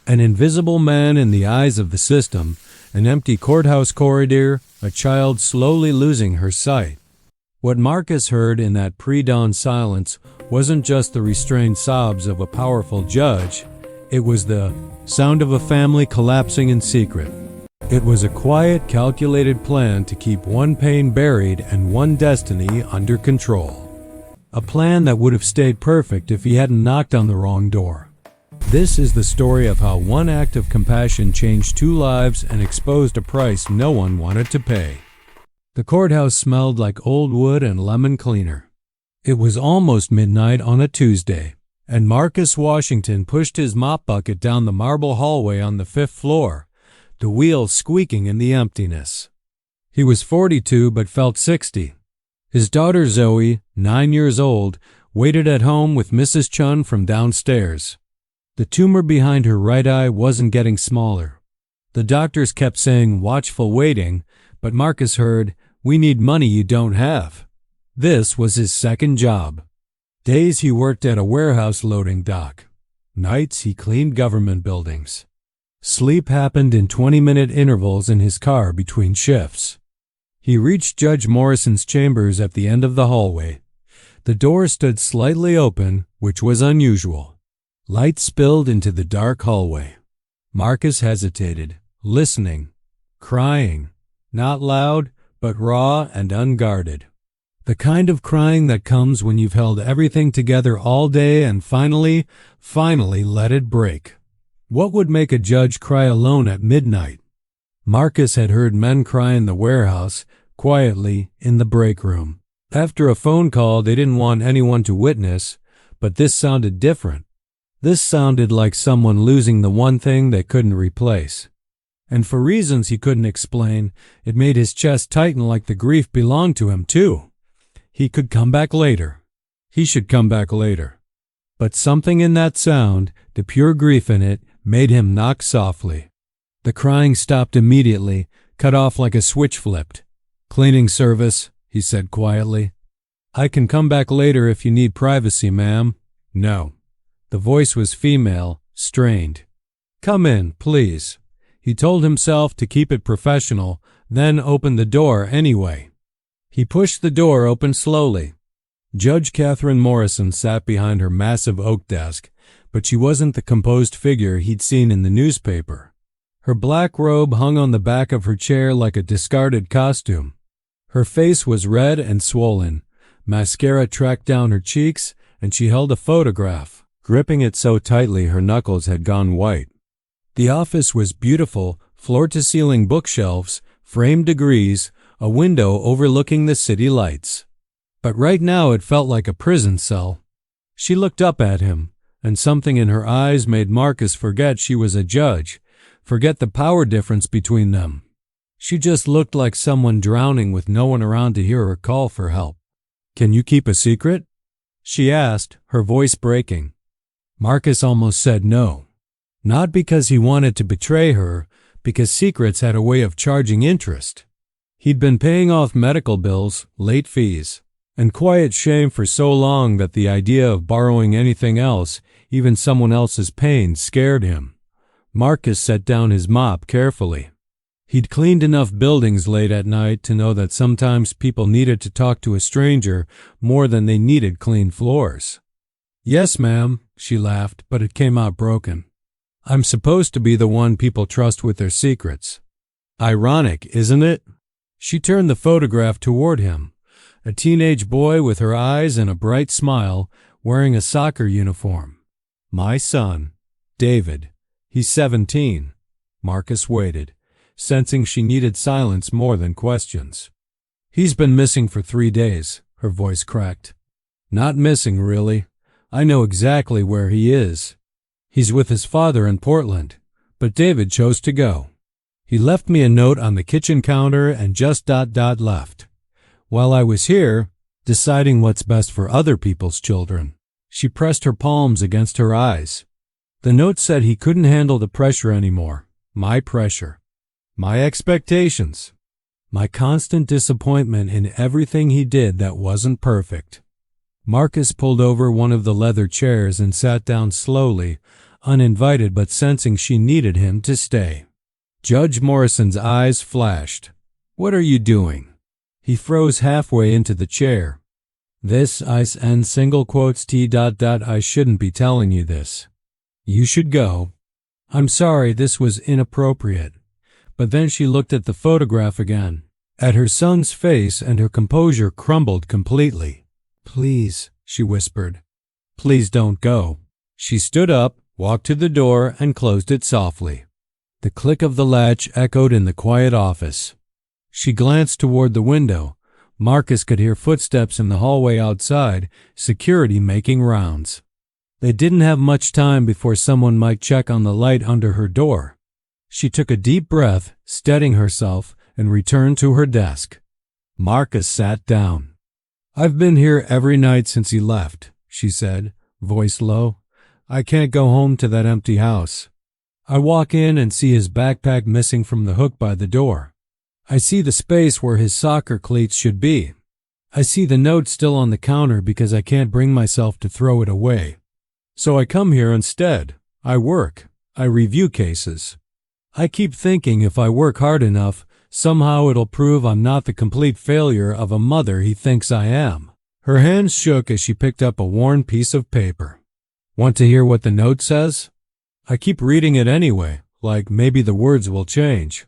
An invisible man in the eyes of the system, an empty courthouse corridor, a child slowly losing her sight. What Marcus heard in that pre-dawn silence wasn't just the restrained sobs of a powerful judge. It was the sound of a family collapsing in secret. It was a quiet, calculated plan to keep one pain buried and one destiny under control. A plan that would have stayed perfect if he hadn't knocked on the wrong door. This is the story of how one act of compassion changed two lives and exposed a price no one wanted to pay. The courthouse smelled like old wood and lemon cleaner. It was almost midnight on a Tuesday, and Marcus Washington pushed his mop bucket down the marble hallway on the 5th floor, the wheels squeaking in the emptiness. He was 42 but felt 60. His daughter Zoe, 9 years old, waited at home with Mrs. Chun from downstairs. The tumor behind her right eye wasn't getting smaller. The doctors kept saying watchful waiting, but Marcus heard, "We need money you don't have." This was his second job. Days he worked at a warehouse loading dock. Nights he cleaned government buildings. Sleep happened in 20-minute intervals in his car between shifts. He reached Judge Morrison's chambers at the end of the hallway. The door stood slightly open, which was unusual. Light spilled into the dark hallway. Marcus hesitated, listening, crying, not loud, but raw and unguarded. The kind of crying that comes when you've held everything together all day and finally let it break. What would make a judge cry alone at midnight? Marcus had heard men cry in the warehouse, quietly, in the break room. After a phone call they didn't want anyone to witness, but this sounded different. This sounded like someone losing the one thing they couldn't replace. And for reasons he couldn't explain, it made his chest tighten like the grief belonged to him too. He could come back later. He should come back later. But something in that sound, the pure grief in it, made him knock softly. The crying stopped immediately, cut off like a switch flipped. "Cleaning service," he said quietly. "I can come back later if you need privacy, ma'am." "No." The voice was female, strained. "Come in, please." He told himself to keep it professional, then opened the door anyway. He pushed the door open slowly. Judge Catherine Morrison sat behind her massive oak desk, but she wasn't the composed figure he'd seen in the newspaper. Her black robe hung on the back of her chair like a discarded costume. Her face was red and swollen. Mascara tracked down her cheeks, and she held a photograph, gripping it so tightly her knuckles had gone white. The office was beautiful, floor-to-ceiling bookshelves, framed degrees, a window overlooking the city lights. But right now it felt like a prison cell. She looked up at him, and something in her eyes made Marcus forget she was a judge, forget the power difference between them. She just looked like someone drowning with no one around to hear her call for help. "Can you keep a secret?" she asked, her voice breaking. Marcus almost said no. Not because he wanted to betray her, because secrets had a way of charging interest. He'd been paying off medical bills, late fees, and quiet shame for so long that the idea of borrowing anything else, even someone else's pain, scared him. Marcus set down his mop carefully. He'd cleaned enough buildings late at night to know that sometimes people needed to talk to a stranger more than they needed clean floors. "Yes, ma'am," she laughed, but it came out broken. "I'm supposed to be the one people trust with their secrets." Ironic, isn't it? She turned the photograph toward him. A teenage boy with her eyes and a bright smile, wearing a soccer uniform. "My son, David. He's 17. Marcus waited, sensing she needed silence more than questions. "He's been missing for 3 days, her voice cracked. "Not missing, really. I know exactly where he is. He's with his father in Portland, but David chose to go. He left me a note on the kitchen counter and just left. While I was here, deciding what's best for other people's children." She pressed her palms against her eyes. The note said he couldn't handle the pressure anymore. My pressure. My expectations. My constant disappointment in everything he did that wasn't perfect. Marcus pulled over one of the leather chairs and sat down slowly, uninvited but sensing she needed him to stay. Judge Morrison's eyes flashed. "What are you doing?" He froze halfway into the chair. "This, I shouldn't be telling you this. You should go. I'm sorry, this was inappropriate." But then she looked at the photograph again, at her son's face, and her composure crumbled completely. "Please," she whispered. "Please don't go." She stood up, walked to the door, and closed it softly. The click of the latch echoed in the quiet office. She glanced toward the window. Marcus could hear footsteps in the hallway outside, security making rounds. They didn't have much time before someone might check on the light under her door. She took a deep breath, steadying herself, and returned to her desk. Marcus sat down. "I've been here every night since he left," she said, voice low. "I can't go home to that empty house. I walk in and see his backpack missing from the hook by the door. I see the space where his soccer cleats should be. I see the note still on the counter because I can't bring myself to throw it away. So I come here instead. I work. I review cases. I keep thinking if I work hard enough, somehow it'll prove I'm not the complete failure of a mother he thinks I am." Her hands shook as she picked up a worn piece of paper. "Want to hear what the note says? I keep reading it anyway, like maybe the words will change."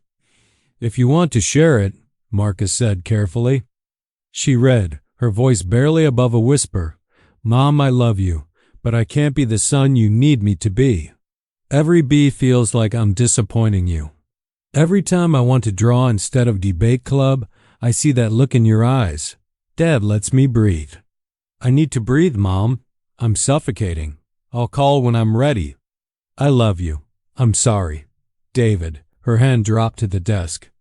"If you want to share it," Marcus said carefully. She read, her voice barely above a whisper. "Mom, I love you, but I can't be the son you need me to be. Every B feels like I'm disappointing you. Every time I want to draw instead of debate club, I see that look in your eyes. Dad lets me breathe. I need to breathe, Mom. I'm suffocating. I'll call when I'm ready. I love you. I'm sorry. David." Her hand dropped to the desk.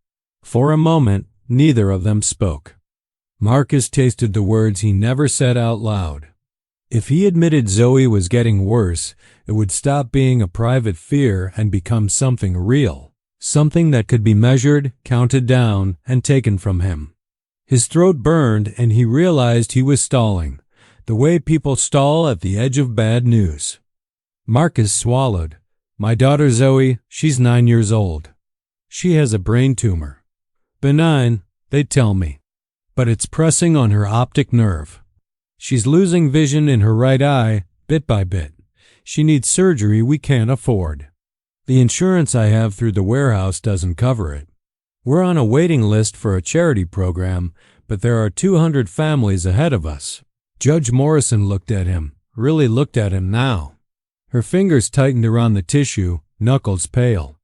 For a moment, neither of them spoke. Marcus tasted the words he never said out loud. If he admitted Zoe was getting worse, it would stop being a private fear and become something real, something that could be measured, counted down, and taken from him. His throat burned, and he realized he was stalling, the way people stall at the edge of bad news. Marcus swallowed. "My daughter Zoe, she's 9 years old. She has a brain tumor. Benign, they tell me, but it's pressing on her optic nerve. She's losing vision in her right eye, bit by bit. She needs surgery we can't afford. The insurance I have through the warehouse doesn't cover it. We're on a waiting list for a charity program, but there are 200 families ahead of us." Judge Morrison looked at him, really looked at him now. Her fingers tightened around the tissue, knuckles pale.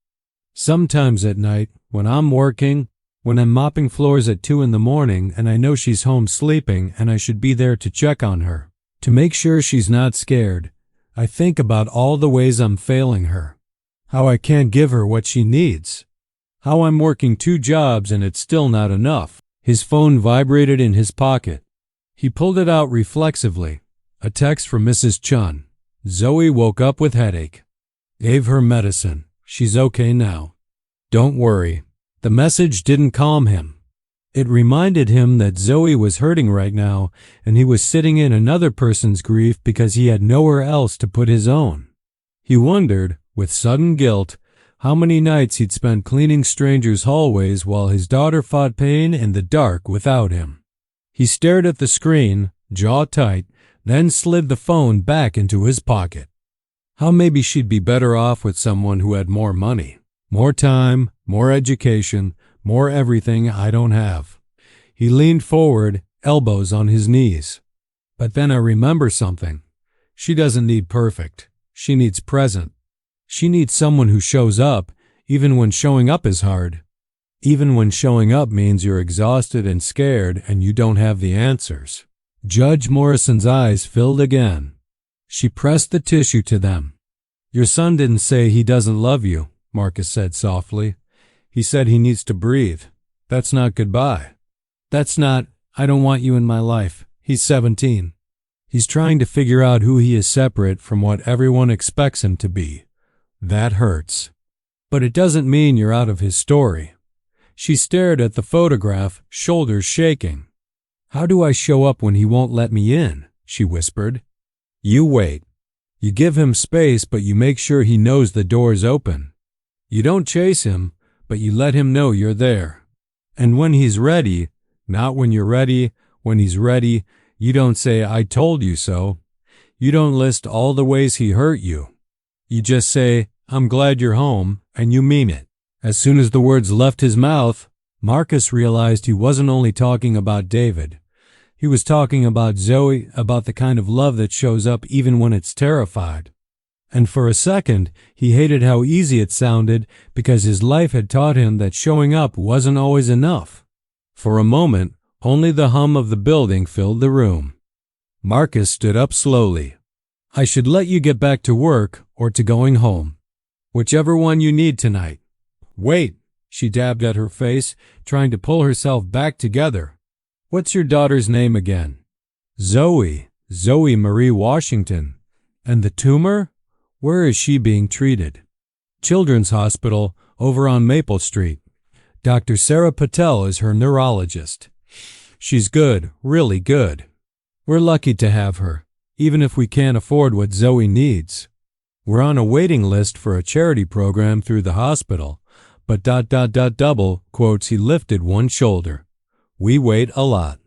"Sometimes at night, when I'm working, when I'm mopping floors at 2 in the morning and I know she's home sleeping and I should be there to check on her, to make sure she's not scared, I think about all the ways I'm failing her, how I can't give her what she needs, how I'm working 2 jobs and it's still not enough." His phone vibrated in his pocket. He pulled it out reflexively. A text from Mrs. Chun. "Zoe woke up with headache. Gave her medicine. She's okay now. Don't worry." The message didn't calm him. It reminded him that Zoe was hurting right now, and he was sitting in another person's grief because he had nowhere else to put his own. He wondered, with sudden guilt, how many nights he'd spent cleaning strangers' hallways while his daughter fought pain in the dark without him. He stared at the screen, jaw tight, then slid the phone back into his pocket. How maybe she'd be better off with someone who had more money, more time, more education, more everything I don't have. He leaned forward, elbows on his knees. But then I remember something. She doesn't need perfect. She needs present. She needs someone who shows up, even when showing up is hard. Even when showing up means you're exhausted and scared and you don't have the answers. Judge Morrison's eyes filled again. She pressed the tissue to them. "Your son didn't say he doesn't love you," Marcus said softly. "He said he needs to breathe. That's not goodbye. That's not, I don't want you in my life. He's 17. He's trying to figure out who he is separate from what everyone expects him to be. That hurts. But it doesn't mean you're out of his story." She stared at the photograph, shoulders shaking. "How do I show up when he won't let me in?" she whispered. "You wait." You give him space, but you make sure he knows the door's open. You don't chase him, but you let him know you're there. And when he's ready, not when you're ready, when he's ready, you don't say, "I told you so." You don't list all the ways he hurt you. You just say, "I'm glad you're home," and you mean it. As soon as the words left his mouth, Marcus realized he wasn't only talking about David. He was talking about Zoe, about the kind of love that shows up even when it's terrified. And for a second, he hated how easy it sounded because his life had taught him that showing up wasn't always enough. For a moment, only the hum of the building filled the room. Marcus stood up slowly. "I should let you get back to work or to going home. Whichever one you need tonight." "Wait," she dabbed at her face, trying to pull herself back together. "What's your daughter's name again?" "Zoe. Zoe Marie Washington. And the tumor? Where is she being treated?" "Children's Hospital, over on Maple Street. Dr. Sarah Patel is her neurologist. She's good, really good. We're lucky to have her, even if we can't afford what Zoe needs. We're on a waiting list for a charity program through the hospital, but ... double quotes, he lifted one shoulder. We wait a lot.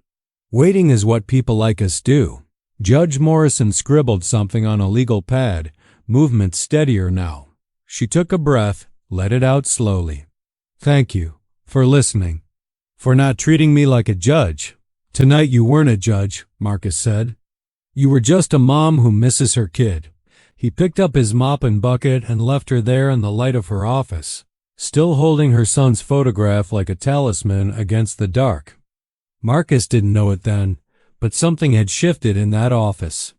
Waiting is what people like us do." Judge Morrison scribbled something on a legal pad, movement steadier now. She took a breath, let it out slowly. "Thank you for listening, for not treating me like a judge." "Tonight you weren't a judge," Marcus said. "You were just a mom who misses her kid." He picked up his mop and bucket and left her there in the light of her office, still holding her son's photograph like a talisman against the dark. Marcus didn't know it then, but something had shifted in that office.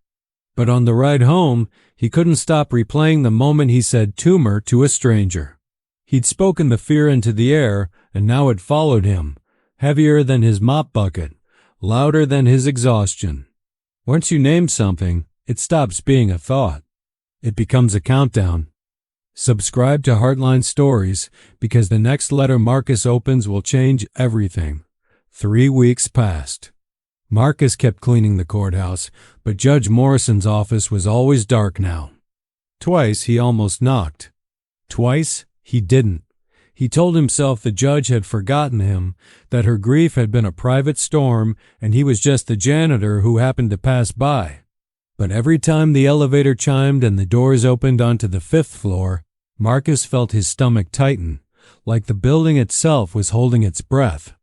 But on the ride home, he couldn't stop replaying the moment he said tumor to a stranger. He'd spoken the fear into the air, and now it followed him, heavier than his mop bucket, louder than his exhaustion. Once you name something, it stops being a thought. It becomes a countdown. Subscribe to Heartline Stories, because the next letter Marcus opens will change everything. 3 weeks passed. Marcus kept cleaning the courthouse, but Judge Morrison's office was always dark now. Twice he almost knocked. Twice he didn't. He told himself the judge had forgotten him, that her grief had been a private storm, and he was just the janitor who happened to pass by. But every time the elevator chimed and the doors opened onto the 5th floor, Marcus felt his stomach tighten, like the building itself was holding its breath.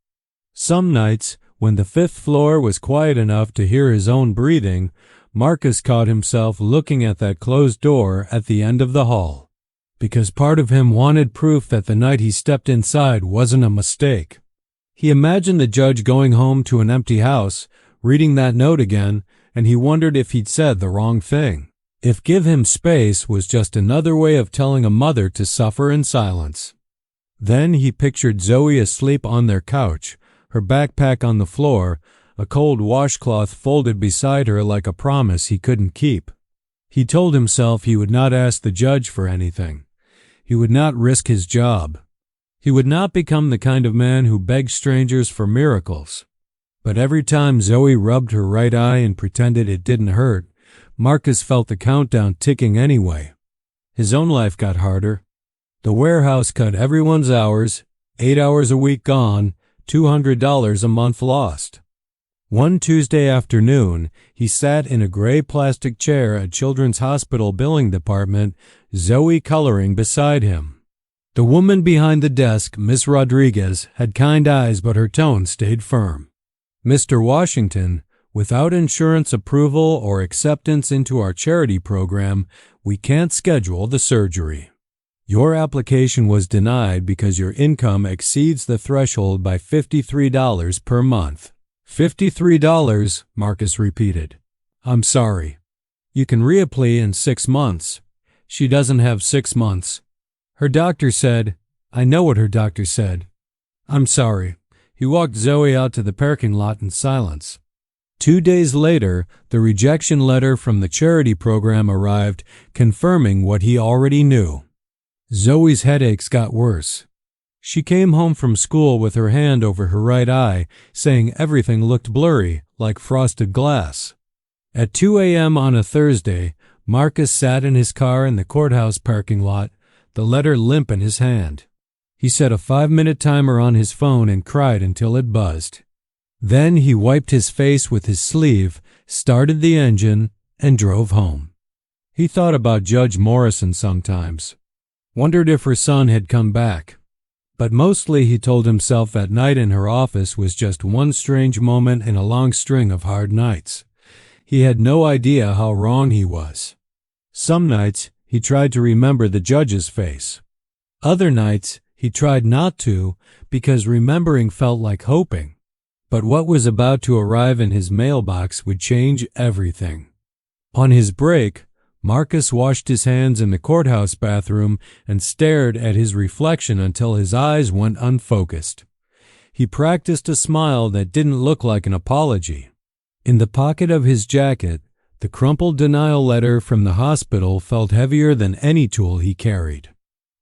Some nights, when the 5th floor was quiet enough to hear his own breathing, Marcus caught himself looking at that closed door at the end of the hall, because part of him wanted proof that the night he stepped inside wasn't a mistake. He imagined the judge going home to an empty house, reading that note again, and he wondered if he'd said the wrong thing. If "give him space" was just another way of telling a mother to suffer in silence. Then he pictured Zoe asleep on their couch, her backpack on the floor, a cold washcloth folded beside her like a promise he couldn't keep. He told himself he would not ask the judge for anything. He would not risk his job. He would not become the kind of man who begs strangers for miracles. But every time Zoe rubbed her right eye and pretended it didn't hurt, Marcus felt the countdown ticking anyway. His own life got harder. The warehouse cut everyone's hours, 8 hours a week gone, $200 a month lost. One Tuesday afternoon, he sat in a gray plastic chair at Children's Hospital billing department, Zoe coloring beside him. The woman behind the desk, Miss Rodriguez, had kind eyes, but her tone stayed firm. "Mr. Washington, without insurance approval or acceptance into our charity program, we can't schedule the surgery. Your application was denied because your income exceeds the threshold by $53 per month." $53, Marcus repeated. "I'm sorry. You can reapply in 6 months. She doesn't have 6 months. Her doctor said." "I know what her doctor said." "I'm sorry." He walked Zoe out to the parking lot in silence. 2 days later, the rejection letter from the charity program arrived, confirming what he already knew. Zoe's headaches got worse. She came home from school with her hand over her right eye, saying everything looked blurry, like frosted glass. At 2 a.m. on a Thursday, Marcus sat in his car in the courthouse parking lot, the letter limp in his hand. He set a 5-minute timer on his phone and cried until it buzzed. Then he wiped his face with his sleeve, started the engine, and drove home. He thought about Judge Morrison sometimes, wondered if her son had come back. But mostly he told himself that night in her office was just one strange moment in a long string of hard nights. He had no idea how wrong he was. Some nights he tried to remember the judge's face. Other nights he tried not to because remembering felt like hoping. But what was about to arrive in his mailbox would change everything. On his break, Marcus washed his hands in the courthouse bathroom and stared at his reflection until his eyes went unfocused. He practiced a smile that didn't look like an apology. In the pocket of his jacket, the crumpled denial letter from the hospital felt heavier than any tool he carried.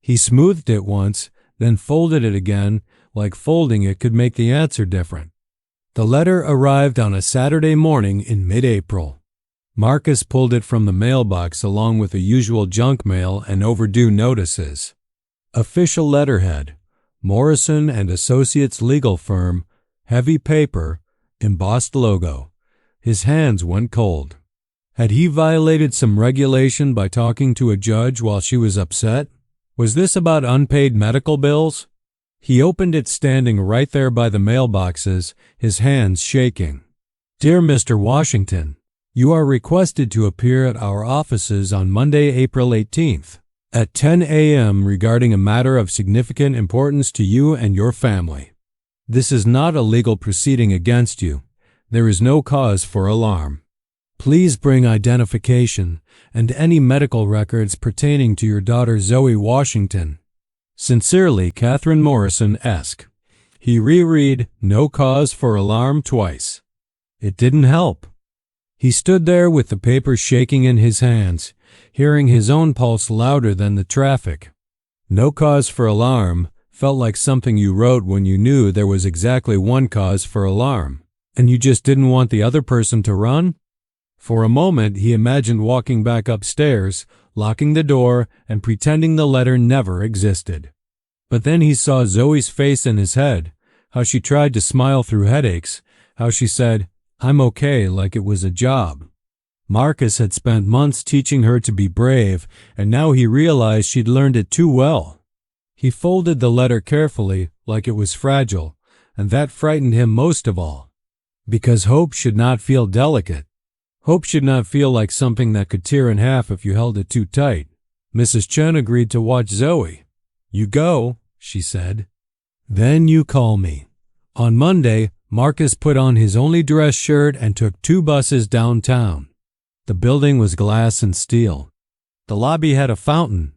He smoothed it once, then folded it again, like folding it could make the answer different. The letter arrived on a Saturday morning in mid-April. Marcus pulled it from the mailbox along with the usual junk mail and overdue notices. Official letterhead, Morrison and Associates Legal Firm, heavy paper, embossed logo. His hands went cold. Had he violated some regulation by talking to a judge while she was upset? Was this about unpaid medical bills? He opened it standing right there by the mailboxes, his hands shaking. Dear Mr. Washington, you are requested to appear at our offices on Monday, April 18th, at 10 a.m. regarding a matter of significant importance to you and your family. This is not a legal proceeding against you. There is no cause for alarm. Please bring identification and any medical records pertaining to your daughter Zoe Washington. Sincerely, Catherine Morrison, Esq. He reread "no cause for alarm" twice. It didn't help. He stood there with the paper shaking in his hands, hearing his own pulse louder than the traffic. No cause for alarm felt like something you wrote when you knew there was exactly one cause for alarm, and you just didn't want the other person to run. For a moment he imagined walking back upstairs, locking the door, and pretending the letter never existed. But then he saw Zoe's face in his head, how she tried to smile through headaches, how she said, "I'm okay," like it was a job. Marcus had spent months teaching her to be brave, and now he realized she'd learned it too well. He folded the letter carefully, like it was fragile, and that frightened him most of all. Because hope should not feel delicate. Hope should not feel like something that could tear in half if you held it too tight. Mrs. Chen agreed to watch Zoe. "You go," she said. "Then you call me." On Monday, Marcus put on his only dress shirt and took 2 buses downtown. The building was glass and steel. The lobby had a fountain.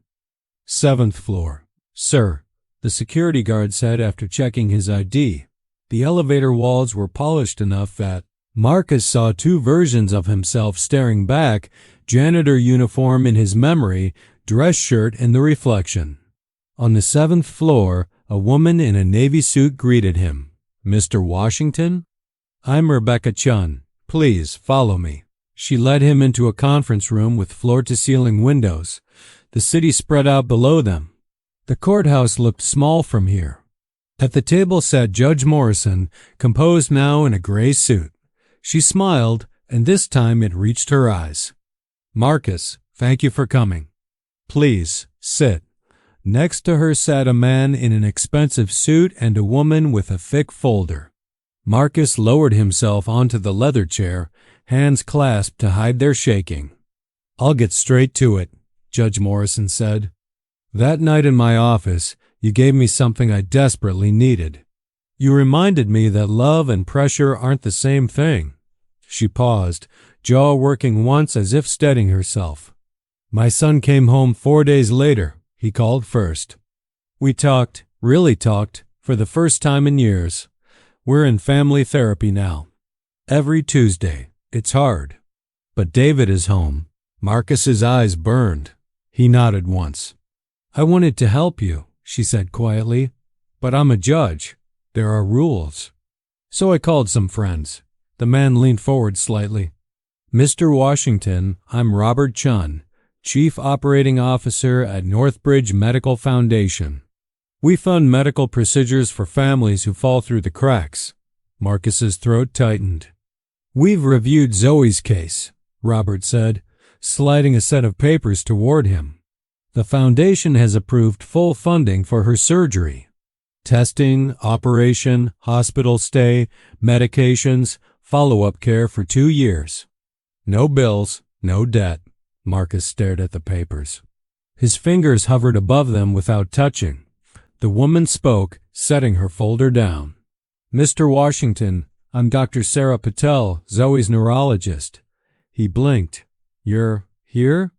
7th floor. "Sir," the security guard said after checking his ID. The elevator walls were polished enough that Marcus saw 2 versions of himself staring back, janitor uniform in his memory, dress shirt in the reflection. On the 7th floor, a woman in a navy suit greeted him. "Mr. Washington?" "I'm Rebecca Chun. Please follow me." She led him into a conference room with floor-to-ceiling windows. The city spread out below them. The courthouse looked small from here. At the table sat Judge Morrison, composed now in a gray suit. She smiled, and this time it reached her eyes. "Marcus, thank you for coming. Please, sit." Next to her sat a man in an expensive suit and a woman with a thick folder. Marcus lowered himself onto the leather chair, hands clasped to hide their shaking. "I'll get straight to it," Judge Morrison said. "That night in my office, you gave me something I desperately needed. You reminded me that love and pressure aren't the same thing." She paused, jaw working once as if steadying herself. "My son came home 4 days later," he called first. "We talked, really talked, for the first time in years. We're in family therapy now. Every Tuesday. It's hard. But David is home." Marcus's eyes burned. He nodded once. "I wanted to help you," she said quietly, "but I'm a judge. There are rules. So I called some friends." The man leaned forward slightly. Mr. Washington, I'm Robert Chun, Chief Operating Officer at Northbridge Medical Foundation. We fund medical procedures for families who fall through the cracks. Marcus's throat tightened. We've reviewed Zoe's case, Robert said, sliding a set of papers toward him. The foundation has approved full funding for her surgery. Testing, operation, hospital stay, medications, follow-up care for 2 years. No bills, no debt. Marcus stared at the papers. His fingers hovered above them without touching. The woman spoke, setting her folder down. Mr. Washington, I'm Dr. Sarah Patel, Zoe's neurologist. He blinked. You're here?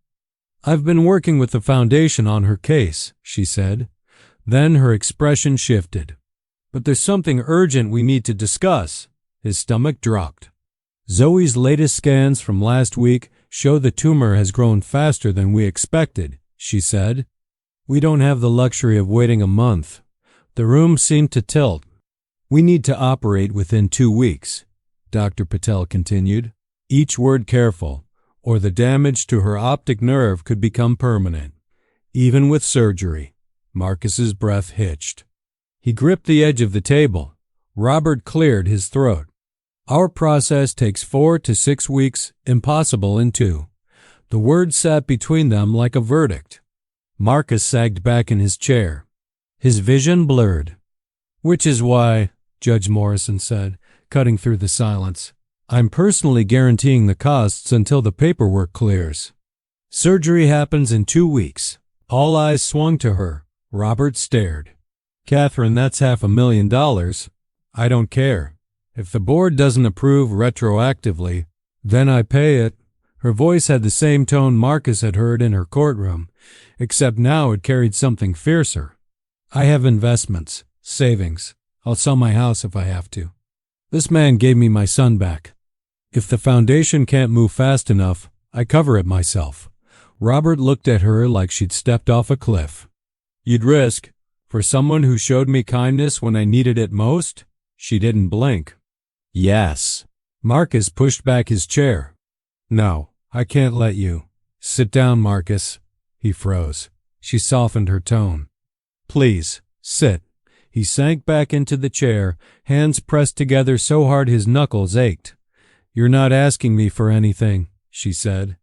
I've been working with the foundation on her case, she said. Then her expression shifted. But there's something urgent we need to discuss. His stomach dropped. Zoe's latest scans from last week show the tumor has grown faster than we expected, she said. We don't have the luxury of waiting a month. The room seemed to tilt. We need to operate within 2 weeks, Dr. Patel continued, each word careful, or the damage to her optic nerve could become permanent. Even with surgery. Marcus's breath hitched. He gripped the edge of the table. Robert cleared his throat. Our process takes 4 to 6 weeks, impossible in 2. The words sat between them like a verdict. Marcus sagged back in his chair. His vision blurred. Which is why, Judge Morrison said, cutting through the silence, I'm personally guaranteeing the costs until the paperwork clears. Surgery happens in 2 weeks. All eyes swung to her. Robert stared. Catherine, that's $500,000. I don't care. If the board doesn't approve retroactively, then I pay it. Her voice had the same tone Marcus had heard in her courtroom, except now it carried something fiercer. I have investments, savings. I'll sell my house if I have to. This man gave me my son back. If the foundation can't move fast enough, I cover it myself. Robert looked at her like she'd stepped off a cliff. You'd risk, for someone who showed me kindness when I needed it most? She didn't blink. Yes. Marcus pushed back his chair. No, I can't let you. Sit down, Marcus. He froze. She softened her tone. Please, sit. He sank back into the chair, hands pressed together so hard his knuckles ached. You're not asking me for anything, she said.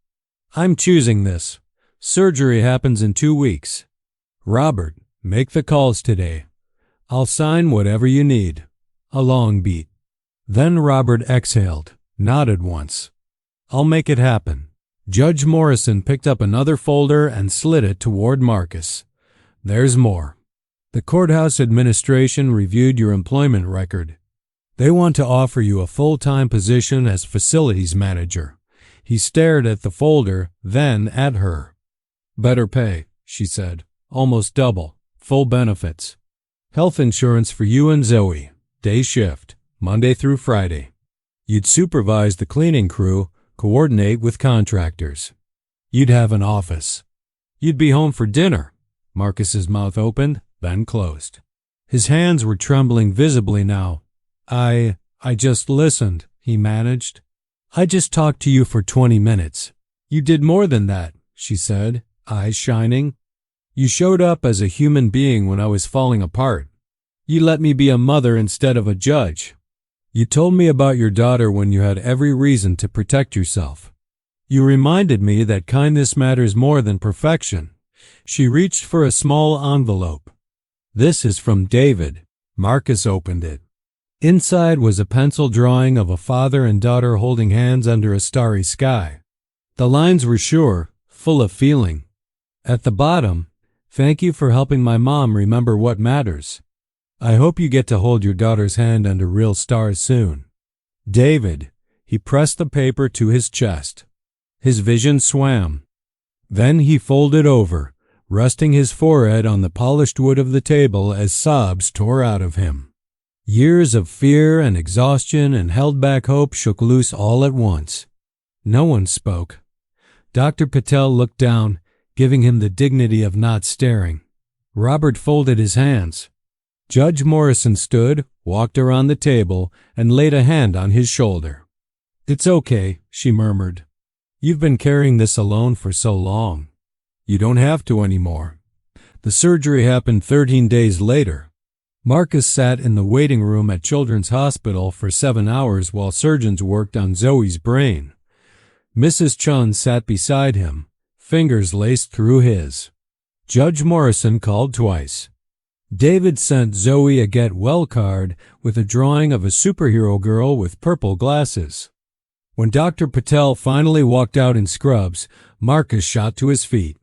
I'm choosing this. Surgery happens in 2 weeks. Robert, make the calls today. I'll sign whatever you need. A long beat. Then Robert exhaled, nodded once. I'll make it happen. Judge Morrison picked up another folder and slid it toward Marcus. There's more. The courthouse administration reviewed your employment record. They want to offer you a full-time position as facilities manager. He stared at the folder, then at her. Better pay, she said. Almost double. Full benefits. Health insurance for you and Zoe. Day shift. Monday through Friday. You'd supervise the cleaning crew, coordinate with contractors. You'd have an office. You'd be home for dinner. Marcus's mouth opened, then closed. His hands were trembling visibly now. I just listened, he managed. I just talked to you for 20 minutes. You did more than that, she said, eyes shining. You showed up as a human being when I was falling apart. You let me be a mother instead of a judge. You told me about your daughter when you had every reason to protect yourself. You reminded me that kindness matters more than perfection. She reached for a small envelope. This is from David. Marcus opened it. Inside was a pencil drawing of a father and daughter holding hands under a starry sky. The lines were sure, full of feeling. At the bottom, thank you for helping my mom remember what matters. I hope you get to hold your daughter's hand under real stars soon. David. He pressed the paper to his chest. His vision swam. Then he folded over, resting his forehead on the polished wood of the table as sobs tore out of him. Years of fear and exhaustion and held-back hope shook loose all at once. No one spoke. Dr. Patel looked down, giving him the dignity of not staring. Robert folded his hands. Judge Morrison stood, walked around the table, and laid a hand on his shoulder. "It's okay," she murmured. "You've been carrying this alone for so long. You don't have to anymore." The surgery happened 13 days later. Marcus sat in the waiting room at Children's Hospital for 7 hours while surgeons worked on Zoe's brain. Mrs. Chun sat beside him, fingers laced through his. Judge Morrison called twice. David sent Zoe a get well card with a drawing of a superhero girl with purple glasses. When Dr. Patel finally walked out in scrubs, Marcus shot to his feet.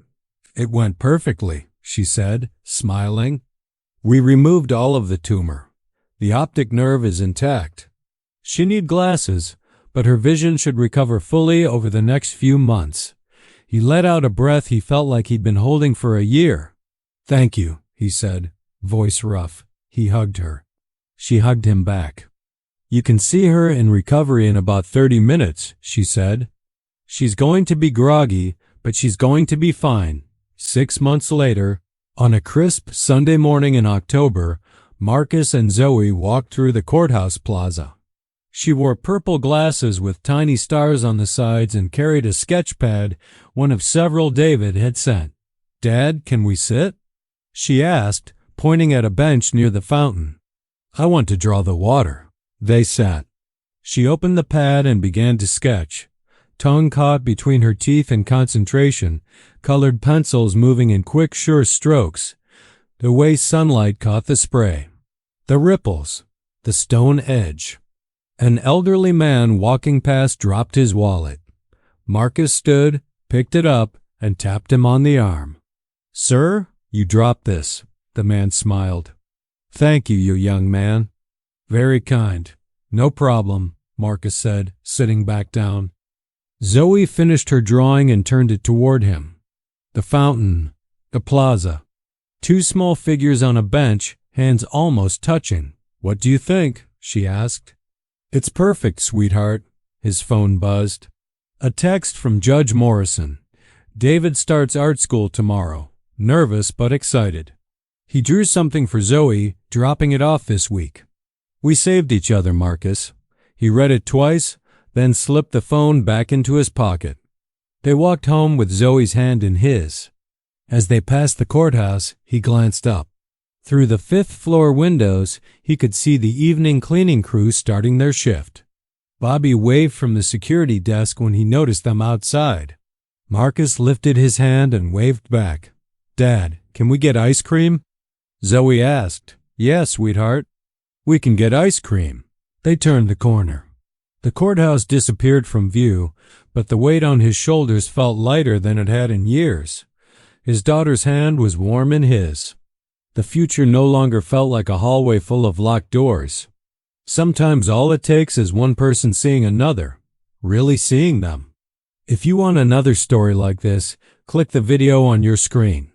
"It went perfectly," she said, smiling. "We removed all of the tumor. The optic nerve is intact. She needs glasses, but her vision should recover fully over the next few months." He let out a breath he felt like he'd been holding for a year. "Thank you," he said, voice rough. He hugged her. She hugged him back. "You can see her in recovery in about 30 minutes, she said. "She's going to be groggy, but she's going to be fine." 6 months later, on a crisp Sunday morning in October, Marcus and Zoe walked through the courthouse plaza. She wore purple glasses with tiny stars on the sides and carried a sketch pad, one of several David had sent. "Dad, can we sit?" she asked, pointing at a bench near the fountain. "I want to draw the water." They sat. She opened the pad and began to sketch. Tongue caught between her teeth in concentration, colored pencils moving in quick, sure strokes. The way sunlight caught the spray. The ripples. The stone edge. An elderly man walking past dropped his wallet. Marcus stood, picked it up, and tapped him on the arm. "Sir, you dropped this." The man smiled. "Thank you, you young man." "Very kind. No problem," Marcus said, sitting back down. Zoe finished her drawing and turned it toward him. The fountain, the plaza. 2 small figures on a bench, hands almost touching. "What do you think?" she asked. "It's perfect, sweetheart." His phone buzzed. A text from Judge Morrison. "David starts art school tomorrow. Nervous but excited. He drew something for Zoe, dropping it off this week." "We saved each other, Marcus." He read it twice, then slipped the phone back into his pocket. They walked home with Zoe's hand in his. As they passed the courthouse, he glanced up. Through the 5th-floor windows, he could see the evening cleaning crew starting their shift. Bobby waved from the security desk when he noticed them outside. Marcus lifted his hand and waved back. "Dad, can we get ice cream?" Zoe asked. "Yeah, sweetheart. We can get ice cream." They turned the corner. The courthouse disappeared from view, but the weight on his shoulders felt lighter than it had in years. His daughter's hand was warm in his. The future no longer felt like a hallway full of locked doors. Sometimes all it takes is one person seeing another, really seeing them. If you want another story like this, click the video on your screen.